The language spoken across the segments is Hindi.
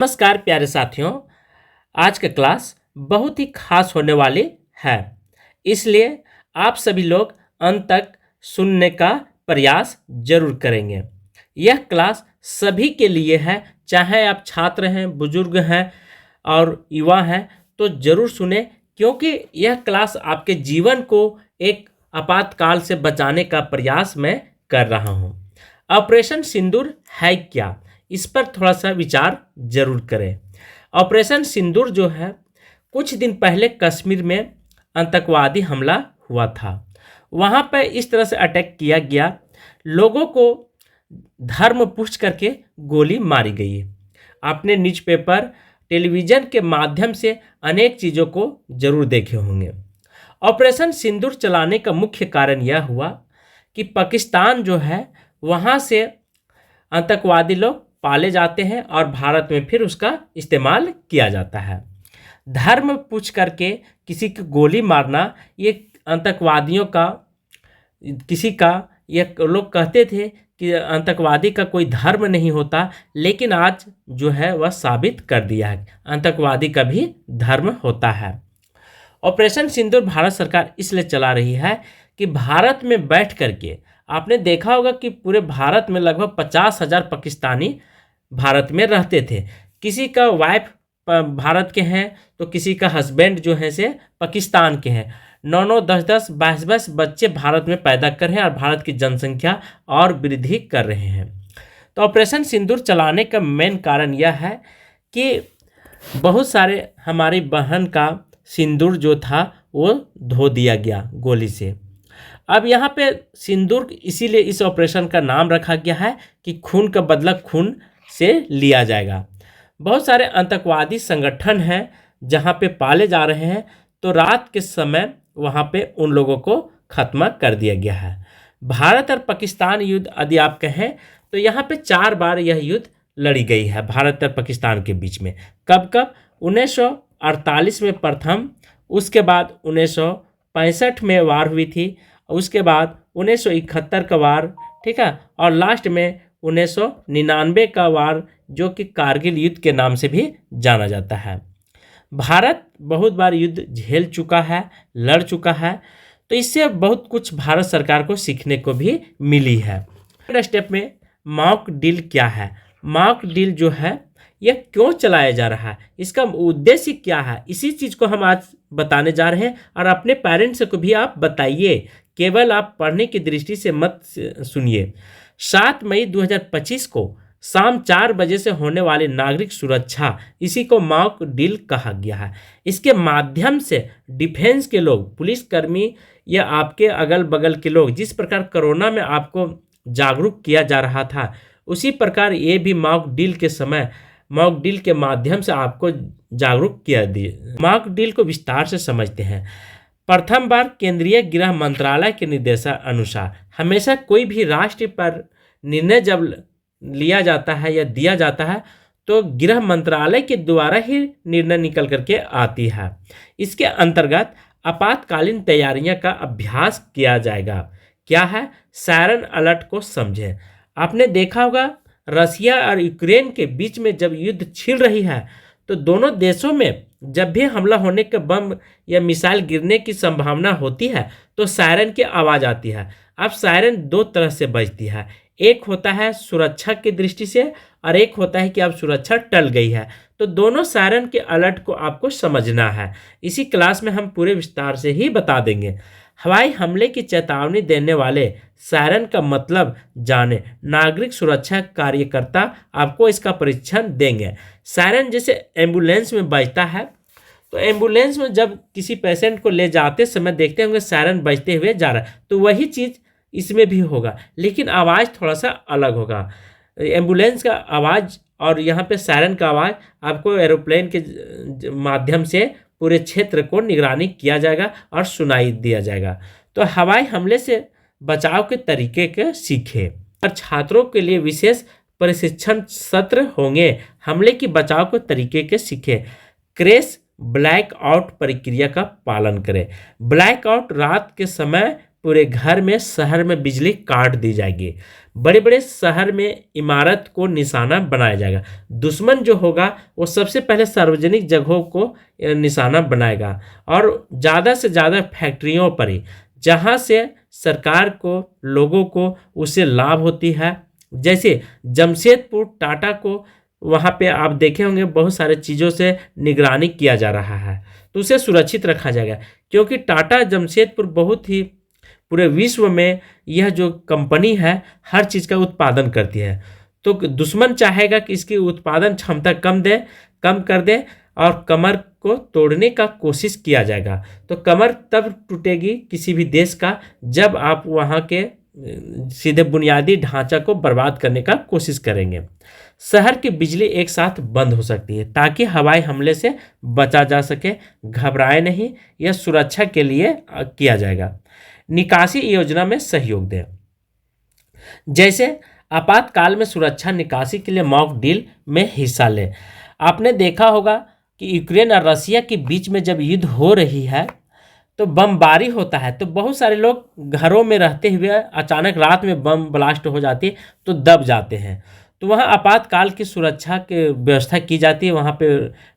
नमस्कार प्यारे साथियों। आज का क्लास बहुत ही खास होने वाली है, इसलिए आप सभी लोग अंत तक सुनने का प्रयास जरूर करेंगे। यह क्लास सभी के लिए है, चाहे आप छात्र हैं, बुजुर्ग हैं और युवा हैं, तो जरूर सुने, क्योंकि यह क्लास आपके जीवन को एक आपातकाल से बचाने का प्रयास मैं कर रहा हूँ। ऑपरेशन सिंदूर है क्या, इस पर थोड़ा सा विचार जरूर करें। ऑपरेशन सिंदूर जो है, कुछ दिन पहले कश्मीर में आतंकवादी हमला हुआ था। वहाँ पर इस तरह से अटैक किया गया, लोगों को धर्म पूछ करके गोली मारी गई। आपने न्यूज़पेपर, टेलीविज़न के माध्यम से अनेक चीज़ों को जरूर देखे होंगे। ऑपरेशन सिंदूर चलाने का मुख्य कारण यह हुआ कि पाकिस्तान जो है, वहाँ से आतंकवादी लोग पाले जाते हैं और भारत में फिर उसका इस्तेमाल किया जाता है। धर्म पूछ करके किसी की गोली मारना, ये आतंकवादियों का किसी का ये लोग कहते थे कि आतंकवादी का कोई धर्म नहीं होता, लेकिन आज जो है वह साबित कर दिया है, आतंकवादी का भी धर्म होता है। ऑपरेशन सिंदूर भारत सरकार इसलिए चला रही है कि भारत में बैठ करके आपने देखा होगा कि पूरे भारत में लगभग 50,000 पाकिस्तानी भारत में रहते थे। किसी का वाइफ भारत के हैं तो किसी का हस्बैंड जो है से पाकिस्तान के हैं। 9-9, 10-10, 22-22 बच्चे भारत में पैदा कर रहे हैं और भारत की जनसंख्या और वृद्धि कर रहे हैं। तो ऑपरेशन सिंदूर चलाने का मेन कारण यह है कि बहुत सारे हमारी बहन का सिंदूर जो था वो धो दिया गया गोली से। अब यहाँ पे सिंदूर इसीलिए इस ऑपरेशन का नाम रखा गया है कि खून का बदला खून से लिया जाएगा। बहुत सारे आतंकवादी संगठन हैं जहाँ पे पाले जा रहे हैं, तो रात के समय वहाँ पे उन लोगों को खत्म कर दिया गया है। भारत और पाकिस्तान युद्ध यदि आप कहें तो यहाँ पे 4 बार यह युद्ध लड़ी गई है भारत और पाकिस्तान के बीच में। कब कब? 1948 में प्रथम, उसके बाद 1965 में वार हुई थी, उसके बाद 1971 का वार, ठीक है, और लास्ट में 1999 का वार, जो कि कारगिल युद्ध के नाम से भी जाना जाता है। भारत बहुत बार युद्ध झेल चुका है, लड़ चुका है, तो इससे बहुत कुछ भारत सरकार को सीखने को भी मिली है। अगले स्टेप में मॉक ड्रिल क्या है? मॉक ड्रिल जो है यह क्यों चलाया जा रहा है, इसका उद्देश्य क्या है, इसी चीज़ को हम आज बताने जा रहे हैं। और अपने पेरेंट्स को भी आप बताइए, केवल आप पढ़ने की दृष्टि से मत सुनिए। 7 मई 2025 को शाम 4 बजे से होने वाली नागरिक सुरक्षा, इसी को मॉक ड्रिल कहा गया है। इसके माध्यम से डिफेंस के लोग, पुलिसकर्मी या आपके अगल बगल के लोग, जिस प्रकार कोरोना में आपको जागरूक किया जा रहा था, उसी प्रकार ये भी मॉक ड्रिल के समय मॉक ड्रिल के माध्यम से आपको जागरूक किया दिए। मॉक ड्रिल को विस्तार से समझते हैं। प्रथम बार केंद्रीय गृह मंत्रालय के निर्देशानुसार हमेशा कोई भी राष्ट्र पर निर्णय जब लिया जाता है या दिया जाता है तो गृह मंत्रालय के द्वारा ही निर्णय निकल करके आती है। इसके अंतर्गत आपातकालीन तैयारियां का अभ्यास किया जाएगा। क्या है? सायरन अलर्ट को समझें। आपने देखा होगा रसिया और यूक्रेन के बीच में जब युद्ध छिड़ रही है, तो दोनों देशों में जब भी हमला होने के बम या मिसाइल गिरने की संभावना होती है तो सायरन की आवाज़ आती है। अब सायरन 2 तरह से बजती है, एक होता है सुरक्षा की दृष्टि से और एक होता है कि अब सुरक्षा टल गई है। तो दोनों सायरन के अलर्ट को आपको समझना है। इसी क्लास में हम पूरे विस्तार से ही बता देंगे। हवाई हमले की चेतावनी देने वाले सायरन का मतलब जाने। नागरिक सुरक्षा कार्यकर्ता आपको इसका परीक्षण देंगे। सायरन जैसे एम्बुलेंस में बजता है, तो एम्बुलेंस में जब किसी पेशेंट को ले जाते समय देखते होंगे सायरन बजते हुए जा रहा है, तो वही चीज़ इसमें भी होगा, लेकिन आवाज़ थोड़ा सा अलग होगा। एम्बुलेंस का आवाज़ और यहाँ पे सायरन का आवाज़ आपको एरोप्लेन के माध्यम से पूरे क्षेत्र को निगरानी किया जाएगा और सुनाई दिया जाएगा। तो हवाई हमले से बचाव के तरीके के सीखे और छात्रों के लिए विशेष प्रशिक्षण सत्र होंगे। हमले की बचाव के तरीके के सीखे। क्रैश ब्लैक आउट प्रक्रिया का पालन करें। ब्लैक आउट रात के समय पूरे घर में शहर में बिजली काट दी जाएगी। बड़े बड़े शहर में इमारत को निशाना बनाया जाएगा। दुश्मन जो होगा वो सबसे पहले सार्वजनिक जगहों को निशाना बनाएगा और ज़्यादा से ज़्यादा फैक्ट्रियों पर ही, जहाँ से सरकार को, लोगों को उससे लाभ होती है। जैसे जमशेदपुर टाटा को, वहाँ पे आप देखे होंगे बहुत सारे चीज़ों से निगरानी किया जा रहा है, तो उसे सुरक्षित रखा जाएगा, क्योंकि टाटा जमशेदपुर बहुत ही पूरे विश्व में यह जो कंपनी है हर चीज़ का उत्पादन करती है। तो दुश्मन चाहेगा कि इसकी उत्पादन क्षमता कम कर दे और कमर को तोड़ने का कोशिश किया जाएगा। तो कमर तब टूटेगी किसी भी देश का जब आप वहाँ के सीधे बुनियादी ढांचा को बर्बाद करने का कोशिश करेंगे। शहर की बिजली एक साथ बंद हो सकती है ताकि हवाई हमले से बचा जा सके। घबराए नहीं, यह सुरक्षा के लिए किया जाएगा। निकासी योजना में सहयोग दें। जैसे आपातकाल में सुरक्षा निकासी के लिए मॉक ड्रिल में हिस्सा लें। आपने देखा होगा कि यूक्रेन और रसिया के बीच में जब युद्ध हो रही है तो बमबारी होता है, तो बहुत सारे लोग घरों में रहते हुए अचानक रात में बम ब्लास्ट हो जाती है तो दब जाते हैं। तो वहाँ आपातकाल की सुरक्षा की व्यवस्था की जाती है। वहाँ पे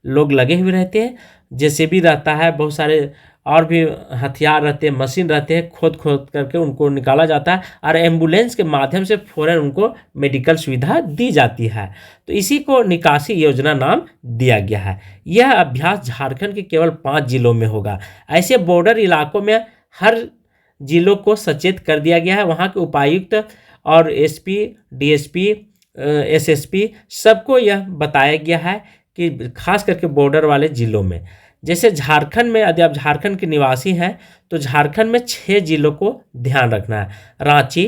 लोग लगे हुए रहते हैं, जेसीबी रहता है, बहुत सारे और भी हथियार रहते हैं, मशीन रहते हैं, खोद खोद करके उनको निकाला जाता है और एम्बुलेंस के माध्यम से फ़ौरन उनको मेडिकल सुविधा दी जाती है। तो इसी को निकासी योजना नाम दिया गया है। यह अभ्यास झारखंड के केवल 5 जिलों में होगा। ऐसे बॉर्डर इलाकों में हर जिलों को सचेत कर दिया गया है। वहाँ के उपायुक्त और एसपी, डीएसपी, एसएसपी सबको यह बताया गया है कि खास करके बॉर्डर वाले जिलों में, जैसे झारखंड में, यदि आप झारखंड के निवासी हैं तो झारखंड में 6 जिलों को ध्यान रखना है: रांची,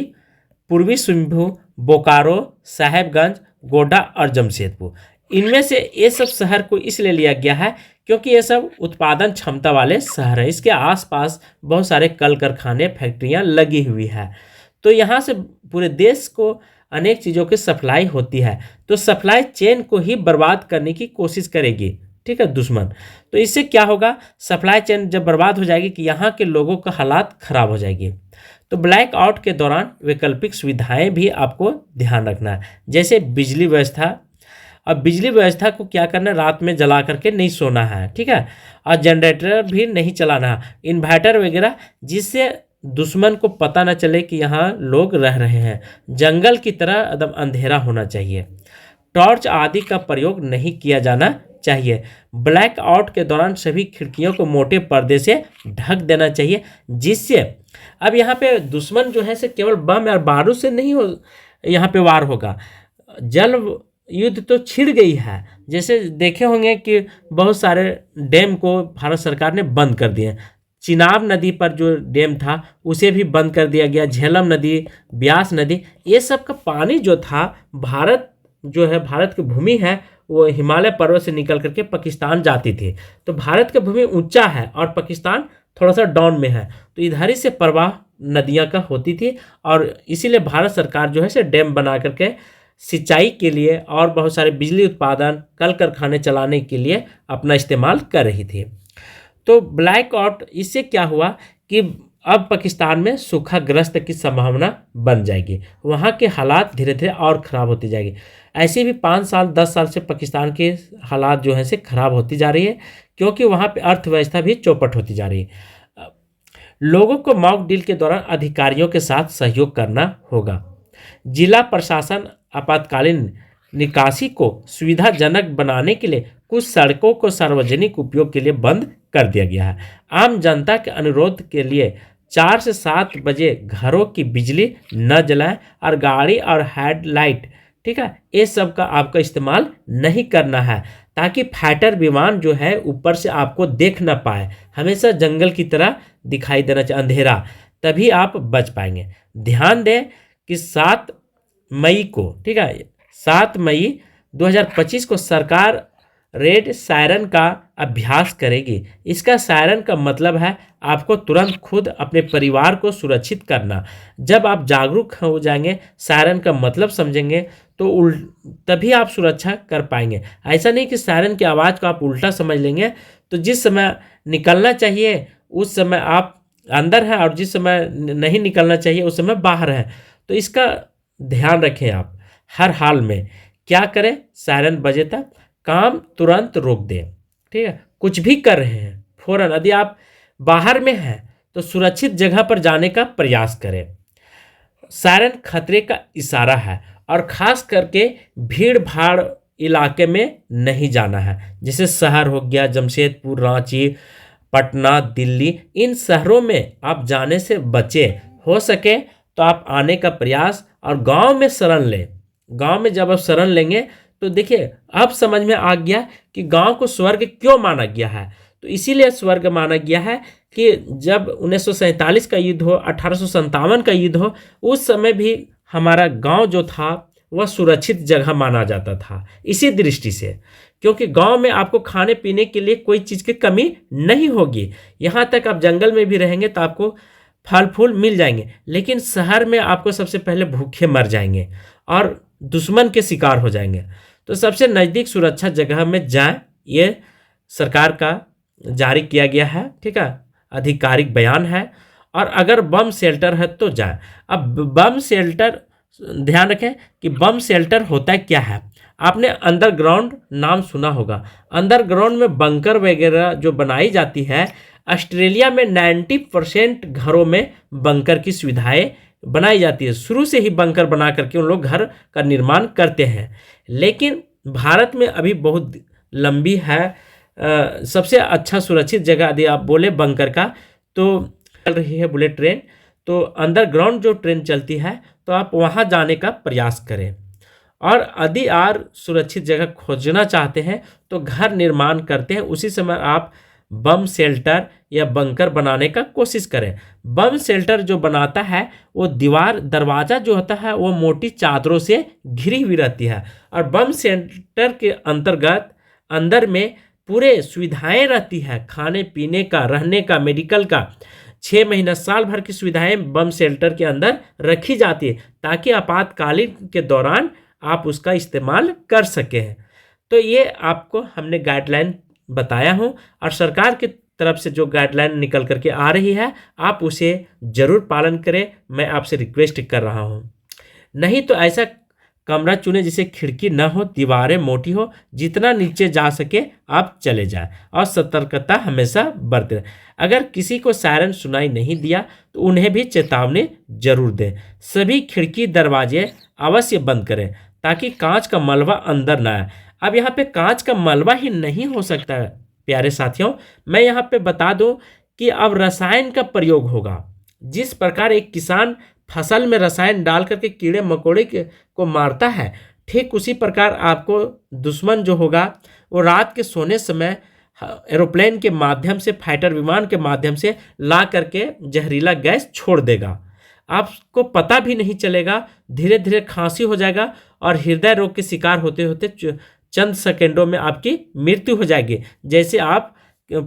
पूर्वी सिंहभूम, बोकारो, साहेबगंज, गोड्डा और जमशेदपुर। इनमें से ये सब शहर को इसलिए लिया गया है क्योंकि ये सब उत्पादन क्षमता वाले शहर हैं। इसके आसपास बहुत सारे कल कारखाने, फैक्ट्रियां लगी हुई है, तो यहाँ से पूरे देश को अनेक चीज़ों की सप्लाई होती है। तो सप्लाई चेन को ही बर्बाद करने की कोशिश करेगी, ठीक है, दुश्मन। तो इससे क्या होगा, सप्लाई चेन जब बर्बाद हो जाएगी कि यहाँ के लोगों का हालात खराब हो जाएगी। तो ब्लैक आउट के दौरान वैकल्पिक सुविधाएं भी आपको ध्यान रखना है, जैसे बिजली व्यवस्था। अब बिजली व्यवस्था को क्या करना है, रात में जला करके नहीं सोना है, ठीक है, और जनरेटर भी नहीं चलाना है, इन्वर्टर वगैरह, जिससे दुश्मन को पता न चले कि यहाँ लोग रह रहे हैं। जंगल की तरह एकदम अंधेरा होना चाहिए। टॉर्च आदि का प्रयोग नहीं किया जाना चाहिए। ब्लैक आउट के दौरान सभी खिड़कियों को मोटे पर्दे से ढक देना चाहिए, जिससे अब यहाँ पे दुश्मन जो है से केवल बम और बारूद से नहीं हो, यहाँ पे वार होगा। जल युद्ध तो छिड़ गई है। जैसे देखे होंगे कि बहुत सारे डैम को भारत सरकार ने बंद कर दिए। चिनाब नदी पर जो डैम था उसे भी बंद कर दिया गया। झेलम नदी, ब्यास नदी, ये सब का पानी जो था, भारत जो है, भारत की भूमि है, वो हिमालय पर्वत से निकल करके पाकिस्तान जाती थी। तो भारत की भूमि ऊंचा है और पाकिस्तान थोड़ा सा डाउन में है, तो इधर ही से प्रवाह नदियां का होती थी और इसीलिए भारत सरकार जो है से डैम बना करके सिंचाई के लिए और बहुत सारे बिजली उत्पादन, कल कारखाने चलाने के लिए अपना इस्तेमाल कर रही थी। तो ब्लैक आउट इससे क्या हुआ कि अब पाकिस्तान में सूखाग्रस्त की संभावना बन जाएगी। वहाँ के हालात धीरे धीरे और ख़राब होती जाएगी। ऐसे भी 5 साल 10 साल से पाकिस्तान के हालात जो हैं से ख़राब होती जा रही है, क्योंकि वहाँ पे अर्थव्यवस्था भी चौपट होती जा रही है। लोगों को मॉक ड्रिल के दौरान अधिकारियों के साथ सहयोग करना होगा। जिला प्रशासन आपातकालीन निकासी को सुविधाजनक बनाने के लिए कुछ सड़कों को सार्वजनिक उपयोग के लिए बंद कर दिया गया है। आम जनता के अनुरोध के लिए 4 से 7 बजे घरों की बिजली न जलाएं और गाड़ी और हेडलाइट, ठीक है, ये सब का आपका इस्तेमाल नहीं करना है, ताकि फाइटर विमान जो है ऊपर से आपको देख ना पाए। हमेशा जंगल की तरह दिखाई देना चाहिए, अंधेरा, तभी आप बच पाएंगे। ध्यान दें कि 7 मई को, ठीक है, 7 मई 2025 को सरकार रेड सायरन का अभ्यास करेगी। इसका सायरन का मतलब है आपको तुरंत खुद अपने परिवार को सुरक्षित करना। जब आप जागरूक हो जाएंगे, सायरन का मतलब समझेंगे, तो तभी आप सुरक्षा कर पाएंगे। ऐसा नहीं कि सायरन की आवाज़ को आप उल्टा समझ लेंगे, तो जिस समय निकलना चाहिए उस समय आप अंदर है और जिस समय नहीं निकलना चाहिए उस समय बाहर है। तो इसका ध्यान रखें आप हर हाल में। क्या करें, सायरन बजे तक काम तुरंत रोक दें। ठीक है, कुछ भी कर रहे हैं फौरन, यदि आप बाहर में हैं तो सुरक्षित जगह पर जाने का प्रयास करें। सायरन खतरे का इशारा है और खास करके भीड़ भाड़ इलाके में नहीं जाना है। जैसे शहर हो गया, जमशेदपुर, रांची, पटना, दिल्ली, इन शहरों में आप जाने से बचें। हो सके तो आप आने का प्रयास और गांव में शरण लें। गांव में जब आप शरण लेंगे तो देखिए अब समझ में आ गया कि गांव को स्वर्ग क्यों माना गया है। तो इसीलिए स्वर्ग माना गया है कि जब 1947 का युद्ध हो, 1857 का युद्ध हो, उस समय भी हमारा गांव जो था वह सुरक्षित जगह माना जाता था। इसी दृष्टि से, क्योंकि गांव में आपको खाने पीने के लिए कोई चीज़ की कमी नहीं होगी। यहाँ तक आप जंगल में भी रहेंगे तो आपको फल फूल मिल जाएंगे, लेकिन शहर में आपको सबसे पहले भूखे मर जाएंगे और दुश्मन के शिकार हो जाएंगे। तो सबसे नज़दीक सुरक्षा जगह में जाएं, ये सरकार का जारी किया गया है। ठीक है, आधिकारिक बयान है। और अगर बम शेल्टर है तो जाएं। अब बम शेल्टर, ध्यान रखें कि बम शेल्टर होता क्या है। आपने अंडरग्राउंड नाम सुना होगा। अंडरग्राउंड में बंकर वगैरह जो बनाई जाती है, ऑस्ट्रेलिया में 90% घरों में बंकर की सुविधाएं बनाई जाती है। शुरू से ही बंकर बना करके उन लोग घर का निर्माण करते हैं। लेकिन भारत में अभी बहुत लंबी है। सबसे अच्छा सुरक्षित जगह यदि आप बोले बंकर का, तो चल रही है बुलेट ट्रेन। तो अंडरग्राउंड जो ट्रेन चलती है तो आप वहाँ जाने का प्रयास करें। और यदि आप सुरक्षित जगह खोजना चाहते हैं तो घर निर्माण करते हैं, उसी समय आप बम शेल्टर या बंकर बनाने का कोशिश करें। बम शेल्टर जो बनाता है वो दीवार दरवाज़ा जो होता है वो मोटी चादरों से घिरी हुई रहती है। और बम शेल्टर के अंतर्गत अंदर में पूरे सुविधाएं रहती है, खाने पीने का, रहने का, मेडिकल का। 6 महीना साल भर की सुविधाएं बम शेल्टर के अंदर रखी जाती है ताकि आपातकालीन के दौरान आप उसका इस्तेमाल कर सकें। तो ये आपको हमने गाइडलाइन बताया हूँ और सरकार की तरफ से जो गाइडलाइन निकल करके आ रही है आप उसे ज़रूर पालन करें, मैं आपसे रिक्वेस्ट कर रहा हूँ। नहीं तो ऐसा कमरा चुने जिसे खिड़की न हो, दीवारें मोटी हो, जितना नीचे जा सके आप चले जाएं और सतर्कता हमेशा बरतें। अगर किसी को सायरन सुनाई नहीं दिया तो उन्हें भी चेतावनी जरूर दें। सभी खिड़की दरवाजे अवश्य बंद करें ताकि कांच का मलबा अंदर ना आए। अब यहाँ पे कांच का मलबा ही नहीं हो सकता है प्यारे साथियों, मैं यहाँ पे बता दूं कि अब रसायन का प्रयोग होगा। जिस प्रकार एक किसान फसल में रसायन डाल करके कीड़े मकोड़े को मारता है, ठीक उसी प्रकार आपको दुश्मन जो होगा वो रात के सोने समय एरोप्लेन के माध्यम से, फाइटर विमान के माध्यम से ला करके जहरीला गैस छोड़ देगा। आपको पता भी नहीं चलेगा, धीरे धीरे खांसी हो जाएगा और हृदय रोग के शिकार होते होते चंद सेकेंडों में आपकी मृत्यु हो जाएगी, जैसे आप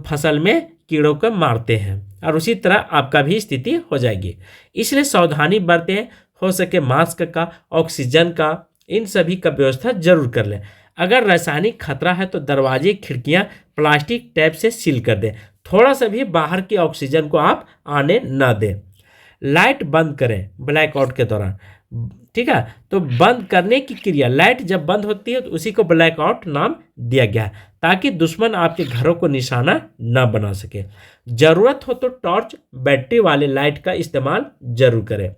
फसल में कीड़ों को मारते हैं। और उसी तरह आपका भी स्थिति हो जाएगी। इसलिए सावधानी बरतें, हो सके मास्क का, ऑक्सीजन का, इन सभी का व्यवस्था जरूर कर लें। अगर रासायनिक खतरा है तो दरवाजे खिड़कियां प्लास्टिक टेप से सील कर दें। थोड़ा सा भी बाहर की ऑक्सीजन को आप आने न दें। लाइट बंद करें ब्लैकआउट के दौरान। ठीक है, तो बंद करने की क्रिया, लाइट जब बंद होती है तो उसी को ब्लैकआउट नाम दिया गया है ताकि दुश्मन आपके घरों को निशाना न बना सके। जरूरत हो तो टॉर्च, बैटरी वाले लाइट का इस्तेमाल जरूर करें।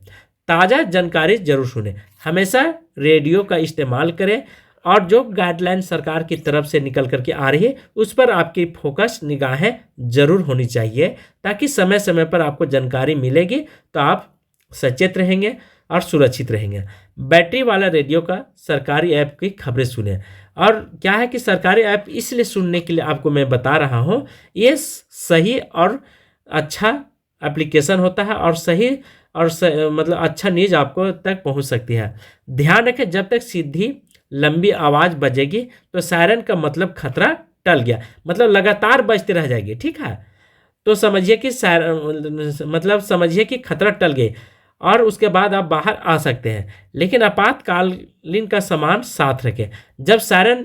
ताज़ा जानकारी जरूर सुनें, हमेशा रेडियो का इस्तेमाल करें और जो गाइडलाइन सरकार की तरफ से निकल करके आ रही है उस पर आपकी फोकस निगाहें जरूर होनी चाहिए ताकि समय समय पर आपको जानकारी मिलेगी तो आप सचेत रहेंगे और सुरक्षित रहेंगे। बैटरी वाला रेडियो का सरकारी ऐप की खबरें सुने। और क्या है कि सरकारी ऐप इसलिए सुनने के लिए आपको मैं बता रहा हूँ, ये सही और अच्छा एप्लीकेशन होता है और सही और मतलब अच्छा न्यूज़ आपको तक पहुँच सकती है। ध्यान रखें, जब तक सीधी लंबी आवाज़ बजेगी तो सायरन का मतलब खतरा टल गया, मतलब लगातार बजते रह जाएगी। ठीक है, तो समझिए कि मतलब समझिए कि खतरा टल गई और उसके बाद आप बाहर आ सकते हैं। लेकिन आपातकालीन का सामान साथ रखें। जब सायरन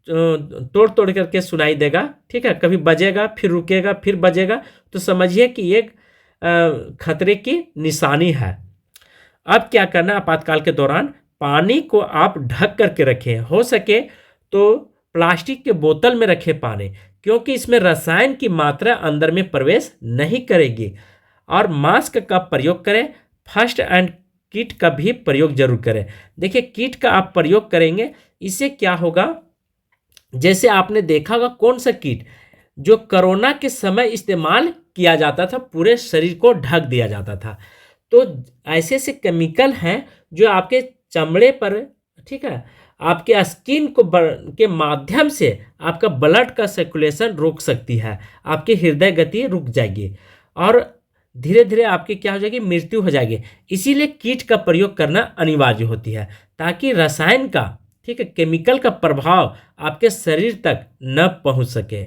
तोड़ तोड़ करके सुनाई देगा, ठीक है, कभी बजेगा फिर रुकेगा फिर बजेगा, तो समझिए कि एक खतरे की निशानी है। अब क्या करना, आपातकाल के दौरान पानी को आप ढक करके रखें, हो सके तो प्लास्टिक के बोतल में रखें पानी, क्योंकि इसमें रसायन की मात्रा अंदर में प्रवेश नहीं करेगी। और मास्क का प्रयोग करें, फर्स्ट एंड किट का भी प्रयोग जरूर करें। देखिए, किट का आप प्रयोग करेंगे, इससे क्या होगा, जैसे आपने देखा होगा कौन सा किट जो कोरोना के समय इस्तेमाल किया जाता था, पूरे शरीर को ढक दिया जाता था। तो ऐसे ऐसे केमिकल हैं जो आपके चमड़े पर, ठीक है, आपके स्किन को के माध्यम से आपका ब्लड का सर्कुलेशन रोक सकती है, आपकी हृदय गति रुक जाएगी और धीरे धीरे आपकी क्या हो जाएगी, मृत्यु हो जाएगी। इसीलिए कीट का प्रयोग करना अनिवार्य होती है, ताकि रसायन का, ठीक है, केमिकल का प्रभाव आपके शरीर तक न पहुंच सके।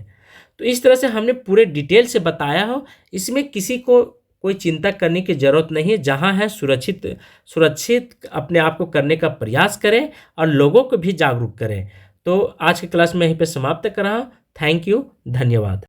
तो इस तरह से हमने पूरे डिटेल से बताया हो, इसमें किसी को कोई चिंता करने की जरूरत नहीं है। जहां है सुरक्षित सुरक्षित अपने आप को करने का प्रयास करें और लोगों को भी जागरूक करें। तो आज की क्लास में यहीं पे समाप्त कर रहा हूं। थैंक यू, धन्यवाद।